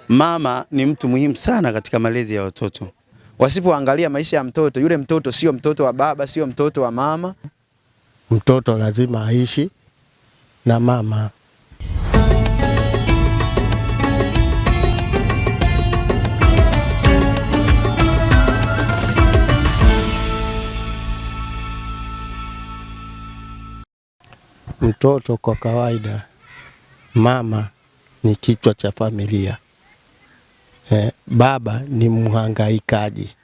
mama ni mtu muhimu sana katika malezi ya watoto. Wasipoangalia maisha ya mtoto, yule mtoto sio mtoto wa baba, sio mtoto wa mama. Mtoto lazima aishi na mama. Mtoto kwa kawaida, mama ni kichwa cha familia. Baba ni mhangaikaji.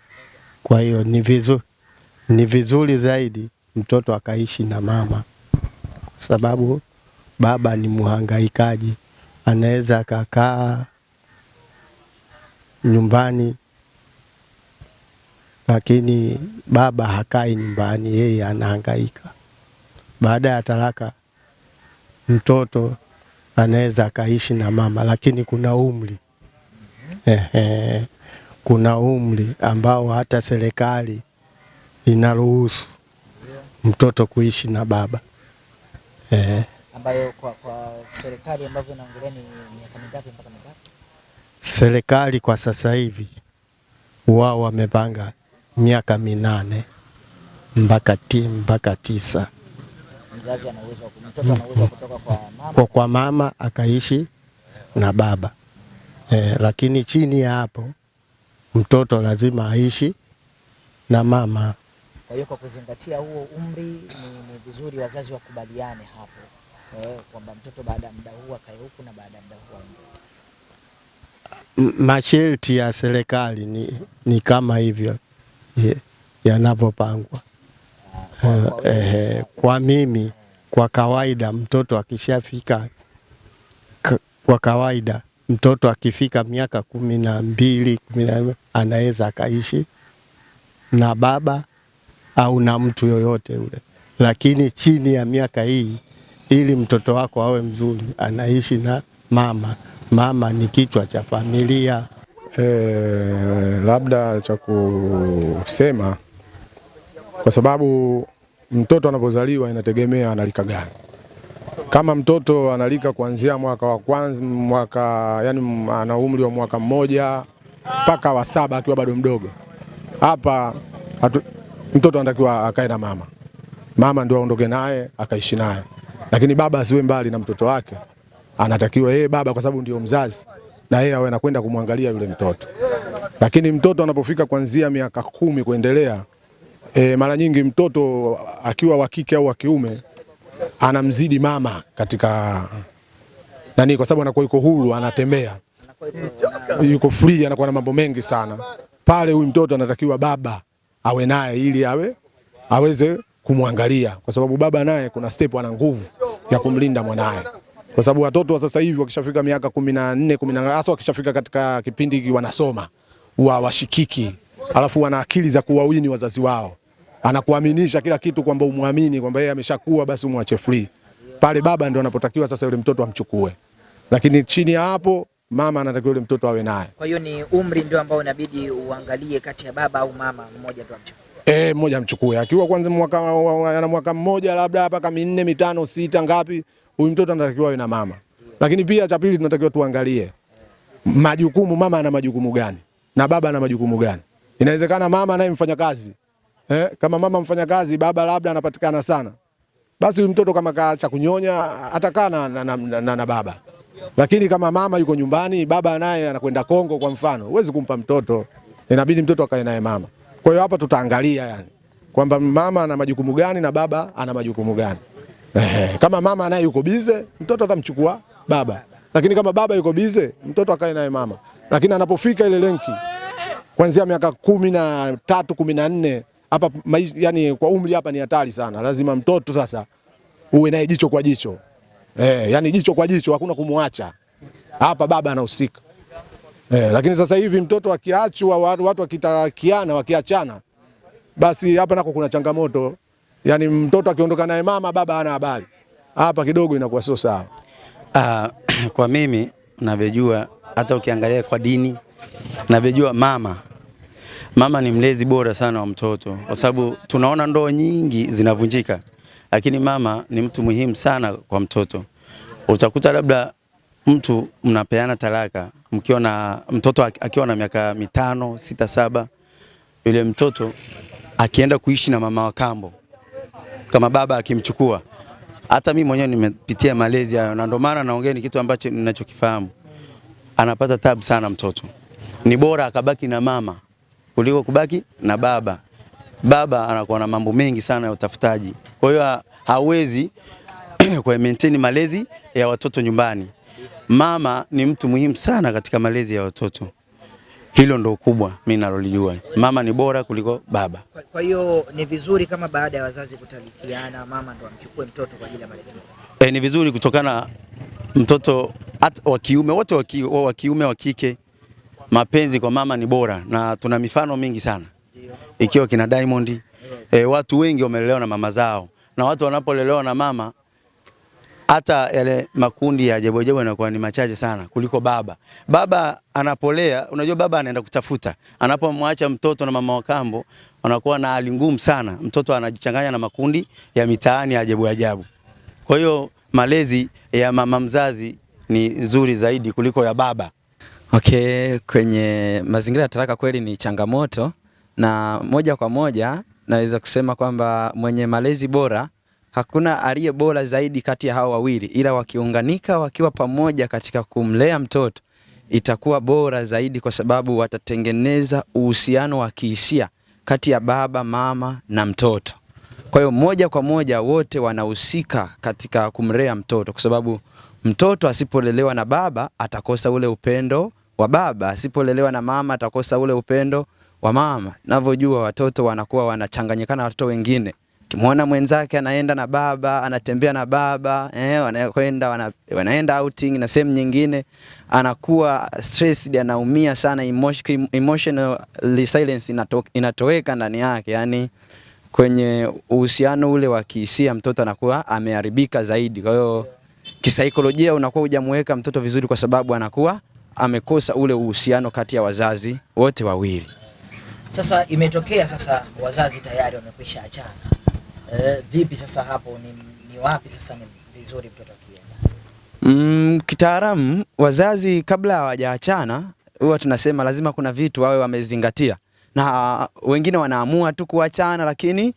Kwa hiyo ni vizuri zaidi mtoto akaishi na mama, kwa sababu baba ni mhangaikaji. Anaweza akakaa nyumbani, lakini baba hakai nyumbani, yeye anahangaika. Baada ya talaka, mtoto anaweza akaishi na mama, lakini kuna umri. Kuna umri ambao hata serikali inaruhusu mtoto kuishi na baba. Ambayo kwa serikali ambavyo inaongelea ni miaka mingapi mpaka mingapi? Serikali kwa sasa hivi wao wamepanga miaka 8 mpaka 9. Mzazi ana uwezo, mtoto ana uwezo kutoka kwa mama akaishi na baba. Lakini chini ya hapo mtoto lazima aishi na mama. Kwa hiyo kwa kuzingatia huo umri ni vizuri wazazi wakubaliane hapo, kwamba mtoto baada ya muda huu akae huku na baada ya muda huu aende. Masharti ya serikali ni kama hivyo yanavyopangwa. Kwa mimi kwa kawaida mtoto akishafika, kwa kawaida mtoto akifika miaka 12, 14 anaweza akaishi na baba au na mtu yoyote ule. Lakini chini ya miaka hii, ili mtoto wako awe mzuri, anaishi na mama. Mama ni kichwa cha familia. Labda cha kusema, kwa sababu mtoto anapozaliwa inategemea analika gani. Kama mtoto analika kuanzia mwaka wa kwanza, yani ana umri wa mwaka 1 mpaka wa 7 akiwa bado mdogo, hapa mtoto anatakiwa akae na mama. Mama ndio aondoke naye akaishi naye, lakini baba asiwe mbali na mtoto wake. Anatakiwa yeye baba, kwa sababu ndio mzazi, na yeye awe anakwenda kumwangalia yule mtoto. Lakini mtoto anapofika kuanzia miaka 10 kuendelea, mara nyingi mtoto akiwa wa kike au wa kiume anamzidi mama katika nani, kwa sababu anakuwa yuko huru, anatembea, yuko free, anakuwa na mambo mengi sana. Pale huyu mtoto anatakiwa baba awe naye ili aweze kumwangalia, kwa sababu baba naye kuna step ana nguvu ya kumlinda mwanae. Kwa sababu watoto wa sasa hivi wakishafika miaka 14, 10, hasa wakishafika katika kipindi hiki wanasoma, washikiki, alafu wana akili za kuwawini wazazi wao. Anakuaminisha kila kitu kwamba umuamini kwamba yeye ameshakuwa, basi umwache free. Pale baba ndio anapotakiwa sasa yule mtoto amchukue. Lakini chini ya hapo mama anatakiwa yule mtoto awe naye. Kwa hiyo ni umri ndio ambao inabidi uangalie kati ya baba au mama, mmoja tu amchukue. Mmoja amchukue. Akiwa kwanza ana mwaka 1 labda mpaka 4, 5, 6 ngapi, huyu mtoto anatakiwa awe na mama. Lakini pia cha pili tunatakiwa tuangalie majukumu, mama ana majukumu gani na baba ana majukumu gani. Inawezekana mama naye mfanya kazi. Kama mama mfanya kazi, baba labda anapatikana sana, basi huyu mtoto kama kaacha kunyonya atakaa na baba. Lakini kama mama yuko nyumbani, baba naye anakwenda Kongo kwa mfano, huwezi kumpa mtoto, inabidi mtoto akae naye mama. Kwa hiyo hapa tutaangalia yani kwamba mama ana majukumu gani na baba ana majukumu gani. Kama mama naye yuko bize, mtoto atamchukua baba. Lakini kama baba yuko bize, mtoto akae naye mama. Lakini anapofika ile lenki kuanzia miaka 13, 14, hapa yani kwa umri hapa ni hatari sana. Lazima mtoto sasa uwe naye jicho kwa jicho. Yani jicho kwa jicho, hakuna kumwacha. Hapa baba anahusika. Lakini sasa hivi mtoto akiachwa, watu wakitakiana, wakiachana, basi hapa nako kuna changamoto. Yani mtoto akiondoka naye mama, baba hana habari. Hapa kidogo inakuwa sio sawa. Kwa mimi ninavyojua, hata ukiangalia kwa dini, ninavyojua mama ni mlezi bora sana wa mtoto, kwa sababu tunaona ndoa nyingi zinavunjika, lakini mama ni mtu muhimu sana kwa mtoto. Utakuta labda mtu mnapeana talaka, mkiwa na mtoto akiwa na miaka 5, 6, 7, yule mtoto akienda kuishi na mama wa kambo, kama baba akimchukua, hata mimi mwenyewe nimepitia malezi hayo, na ndio maana naongea ni kitu ambacho ninachokifahamu. Anapata tabu sana mtoto. Ni bora akabaki na mama kuliko kubaki na baba. Baba anakuwa na mambo mengi sana ya utafutaji. Kwa hiyo hawezi kwa maintain malezi ya watoto nyumbani. Mama ni mtu muhimu sana katika malezi ya watoto. Hilo ndo kubwa mimi nalolijua. Mama ni bora kuliko baba. Kwa hiyo ni vizuri kama baada ya wazazi kutalikiana, mama ndo amchukue mtoto kwa ajili ya malezi bora. Ni vizuri kutokana mtoto wa kiume, wote wa kiume wa kike, mapenzi kwa mama ni bora, na tuna mifano mingi sana. Ikiwa kina Diamond, watu wengi wamelelewa na mama zao, na watu wanapolelewa na mama, hata yale makundi ya ajabu ajabu yanakuwa ni machache sana kuliko baba. Baba anapolea, unajua baba anaenda kutafuta. Anapomwacha mtoto na mama wa kambo, wanakuwa na hali ngumu sana. Mtoto anajichanganya na makundi ya mitaani ya ajabu ajabu. Kwa hiyo malezi ya mama mzazi ni nzuri zaidi kuliko ya baba. Okay, kwenye mazingira ya talaka kweli ni changamoto, na moja kwa moja naweza kusema kwamba mwenye malezi bora, hakuna aliye bora zaidi kati ya hao wawili, ila wakiunganika wakiwa pamoja katika kumlea mtoto itakuwa bora zaidi, kwa sababu watatengeneza uhusiano wa kihisia kati ya baba, mama na mtoto. Kwa hiyo moja kwa moja wote wanahusika katika kumlea mtoto, kwa sababu mtoto asipolelewa na baba atakosa ule upendo wa baba, asipolelewa na mama atakosa ule upendo wa mama. Ninavyojua watoto wanakuwa wanachanganyikana na watoto wengine. Kimuona mwenzake anaenda na baba, anatembea na baba, wanaenda outing na sehemu nyingine, anakuwa stressed, anaumia sana, emotional silence inatoweka ndani yake. Yani kwenye uhusiano ule wa kihisia mtoto anakuwa ameharibika zaidi. Kwa hiyo kisaikolojia unakuwa hujamweka mtoto vizuri, kwa sababu anakuwa amekosa ule uhusiano kati ya wazazi wote wawili. Sasa imetokea sasa wazazi tayari wamekwisha achana. Vipi sasa hapo ni wapi sasa ni vizuri mtoto akienda? Kitaalamu wazazi kabla hawajaachana huwa tunasema lazima kuna vitu wawe wamezingatia. Na wengine wanaamua tu kuachana, lakini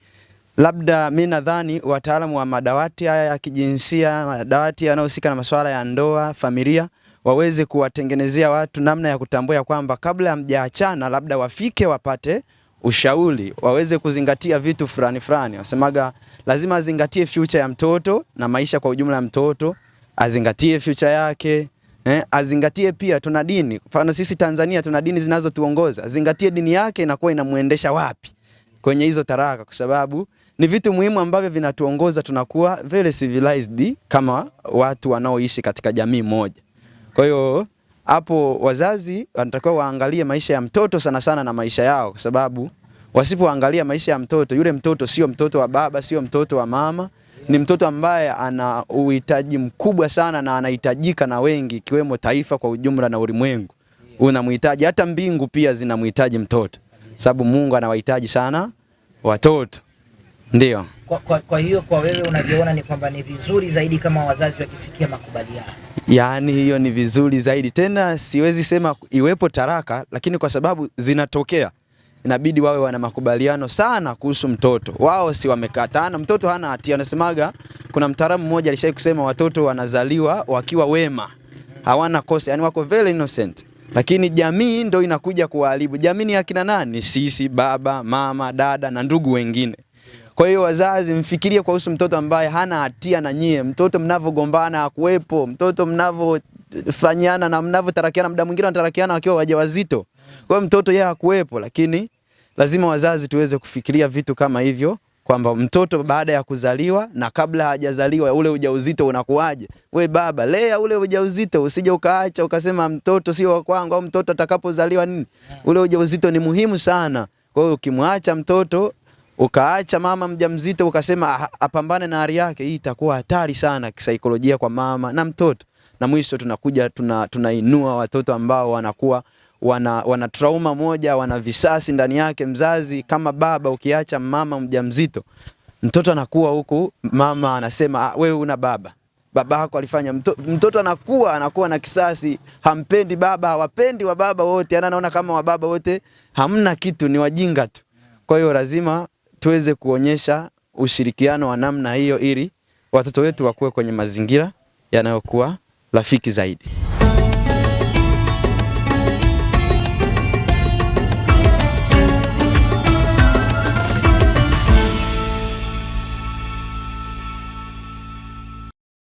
labda mimi nadhani wataalamu wa madawati haya ya kijinsia, madawati yanayohusika na masuala ya ndoa, familia, waweze kuwatengenezea watu namna ya kutambua kwamba kabla hamjaachana labda wafike wapate ushauri, waweze kuzingatia vitu fulani fulani. Wasemaga lazima azingatie future ya mtoto na maisha kwa ujumla ya mtoto, azingatie future yake, azingatie pia tuna dini. Mfano sisi Tanzania tuna dini zinazotuongoza. Azingatie dini yake inakuwa inamuendesha wapi kwenye hizo taraka, kwa sababu ni vitu muhimu ambavyo vinatuongoza, tunakuwa very civilized kama watu wanaoishi katika jamii moja. Kwa hiyo hapo wazazi wanatakiwa waangalie maisha ya mtoto sana sana na maisha yao, kwa sababu wasipoangalia maisha ya mtoto, yule mtoto sio mtoto wa baba, sio mtoto wa mama, ni mtoto ambaye ana uhitaji mkubwa sana na anahitajika na wengi, ikiwemo taifa kwa ujumla na ulimwengu. Unamhitaji, hata mbingu pia zinamhitaji mtoto, sababu Mungu anawahitaji sana watoto. Ndio. Kwa hiyo kwa wewe unavyoona ni kwamba ni vizuri zaidi kama wazazi wakifikia makubaliano. Yaani hiyo ni vizuri zaidi. Tena siwezi sema iwepo taraka, lakini kwa sababu zinatokea inabidi wawe wana makubaliano sana kuhusu mtoto. Wao si wamekatana, mtoto hana hatia. Anasemaga kuna mtaalamu mmoja alishawahi kusema watoto wanazaliwa wakiwa wema, hawana kosa, yani wako very innocent. Lakini jamii ndio inakuja kuwaharibu. Jamii ni akina nani? Sisi, baba, mama, dada na ndugu wengine. Kwa hiyo wazazi mfikirie kuhusu mtoto ambaye hana hatia na nyie. Mtoto mnavogombana hakuwepo, mtoto mnavofanyana na mnavotarakiana, muda mwingine wanatarakiana wakiwa wajawazito. Kwa hiyo mtoto yeye hakuwepo, lakini lazima wazazi tuweze kufikiria vitu kama hivyo, kwamba mtoto baada ya kuzaliwa na kabla hajazaliwa ule ujauzito unakuaje. We baba, lea ule ujauzito, usije ukaacha ukasema mtoto sio wa kwangu, au mtoto atakapozaliwa nini. Ule ujauzito ni muhimu sana. Kwa hiyo ukimwacha mtoto ukaacha mama mjamzito ukasema apambane na hali yake, hii itakuwa hatari sana kisaikolojia kwa mama na mtoto. Na mwisho tunakuja tunainua watoto ambao wanakuwa wana trauma moja, wana visasi ndani yake. Mzazi kama baba ukiacha mama mjamzito, mtoto anakuwa huku mama anasema wewe una baba. baba yako alifanya. Mtoto anakuwa na kisasi, hampendi baba, hawapendi wa baba wote, anaona kama wa baba wote hamna kitu, ni wajinga tu. Kwa hiyo lazima tuweze kuonyesha ushirikiano wa namna hiyo ili watoto wetu wakuwe kwenye mazingira yanayokuwa rafiki zaidi.